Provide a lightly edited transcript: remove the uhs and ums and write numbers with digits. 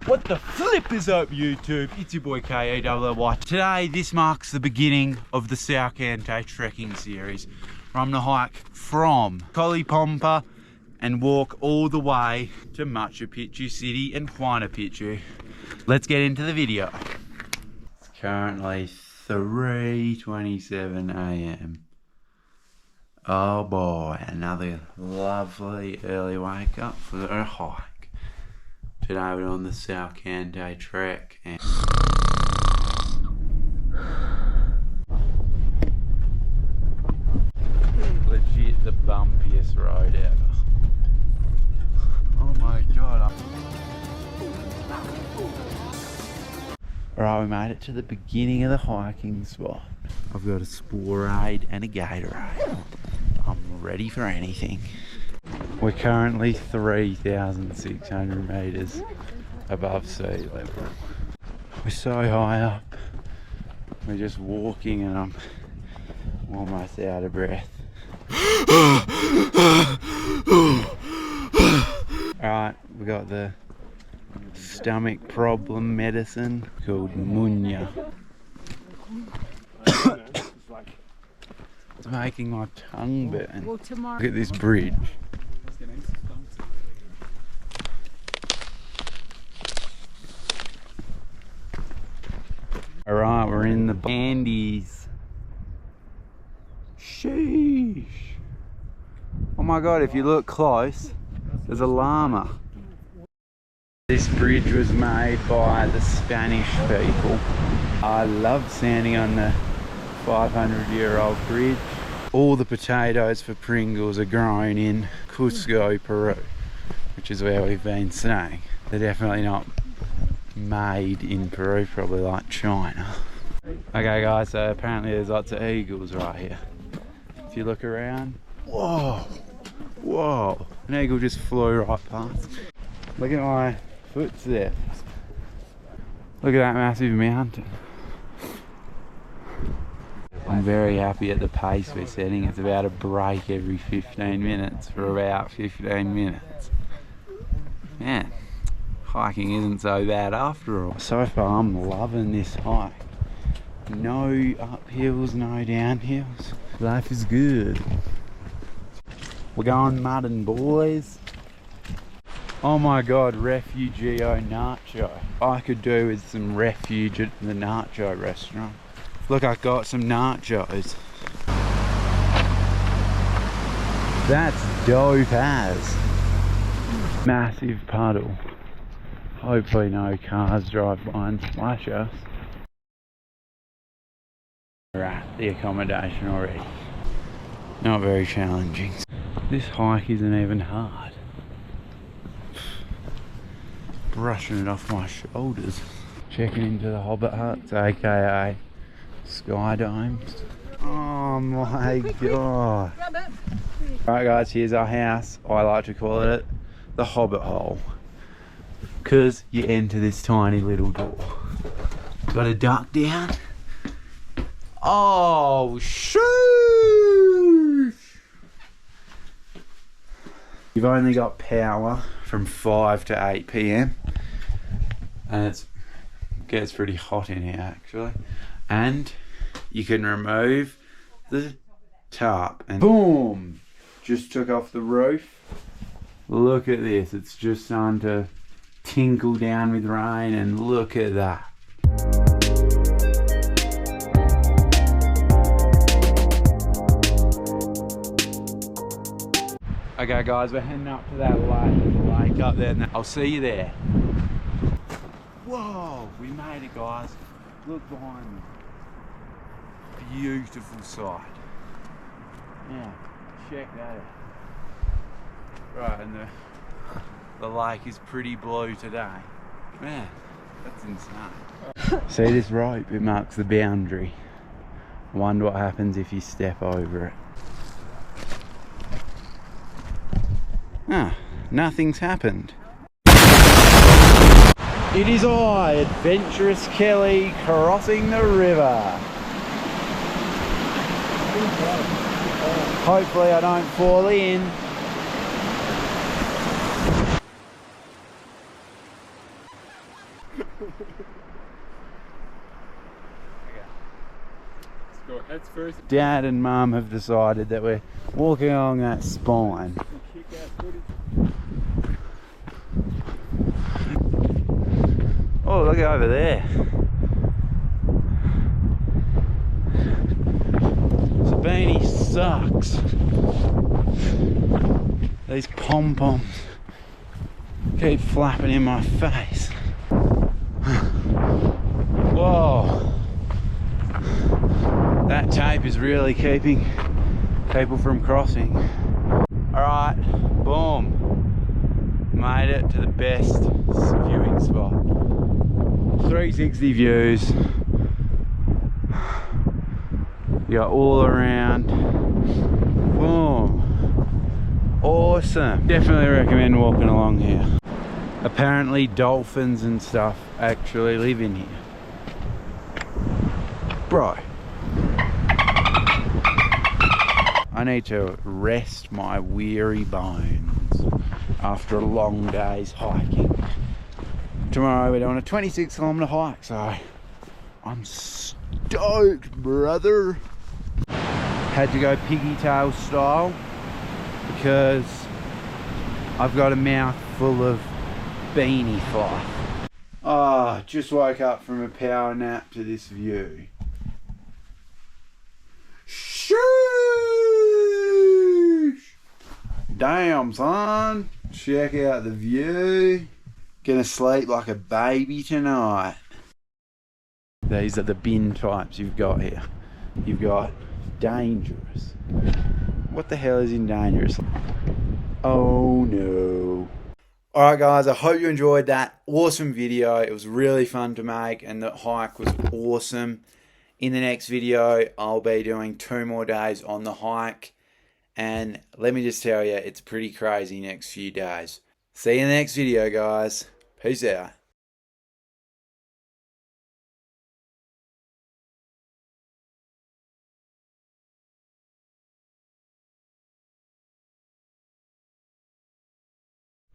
What the flip is up, YouTube? It's your boy KEWY. Today, this marks the beginning of the Salkantay trekking series. I'm gonna hike from Colipompa and walk all the way to Machu Picchu City and Machu Picchu. Let's get into the video. It's currently 3:27 AM. Oh boy, another lovely early wake up for a hike. Today we're on the Salkantay trek and legit the bumpiest road ever. Oh my god. Alright, we made it to the beginning of the hiking spot. I've got a Sporade and a Gatorade. I'm ready for anything. We're currently 3,600 meters above sea level. We're so high up. We're just walking and I'm almost out of breath. Alright, we got the stomach problem medicine called Munya. It's making my tongue burn. Look at this bridge. Alright, we're in the Andes. Sheesh. Oh my god, if you look close, there's a llama. This bridge was made by the Spanish people. I love standing on the 500-year-old bridge. All the potatoes for Pringles are grown in Cusco, Peru, which is where we've been staying. They're definitely not made in Peru, probably like China. Okay guys, so apparently there's lots of eagles right here. If you look around, whoa, whoa, an eagle just flew right past. Look at my footsteps. Look at that massive mountain. I'm very happy at the pace we're setting. It's about a break every 15 minutes for about 15 minutes. Man, hiking isn't so bad after all. So far I'm loving this hike. No uphills, no downhills. Life is good. We're going mudding, boys. Oh my god, Refugio Nacho. I could do with some refuge at the Nacho restaurant. Look, I got some nachos. That's dope as. Massive puddle. Hopefully no cars drive by and splash us. We're at the accommodation already. Not very challenging. This hike isn't even hard. Brushing it off my shoulders. Checking into the Hobbit huts, aka Sky Domes. Oh my god. Alright guys, here's our house. I like to call it the Hobbit hole, because you enter this tiny little door. Got a duck down. Oh shoosh! You've only got power from 5 to 8 PM and it gets pretty hot in here actually. And you can remove the tarp and boom, just took off the roof. Look at this, it's just starting to tinkle down with rain, and look at that. Okay guys, we're heading up to that lake up there. I'll see you there. Whoa, we made it guys. Look behind me. Beautiful sight. Yeah, check that out. Right, and the lake is pretty blue today. Man, that's insane. See this rope? It marks the boundary. I wonder what happens if you step over it. Ah, nothing's happened. It is I, Adventurous Kelly, crossing the river. Hopefully I don't fall in. Go heads first. Dad and Mum have decided that we're walking along that spine. Oh, look over there. Sabini sucks. These pom-poms keep flapping in my face. Whoa. That tape is really keeping people from crossing. Alright, boom. Made it to the best viewing spot. 360 views. You got all around. Boom. Awesome. Definitely recommend walking along here. Apparently dolphins and stuff actually live in here. Bro. I need to rest my weary bones after a long day's hiking. Tomorrow we're doing a 26-kilometer hike, so I'm stoked, brother. Had to go piggy-tail style because I've got a mouth full of beanie fluff. Ah, just woke up from a power nap to this view. Sheesh! Damn, son. Check out the view. Gonna sleep like a baby tonight. These are the bin types you've got here. You've got dangerous. What the hell is in dangerous? Oh no. Alright guys, I hope you enjoyed that awesome video. It was really fun to make and the hike was awesome. In the next video, I'll be doing 2 more days on the hike. And let me just tell you, it's pretty crazy next few days. See you in the next video, guys. Peace out.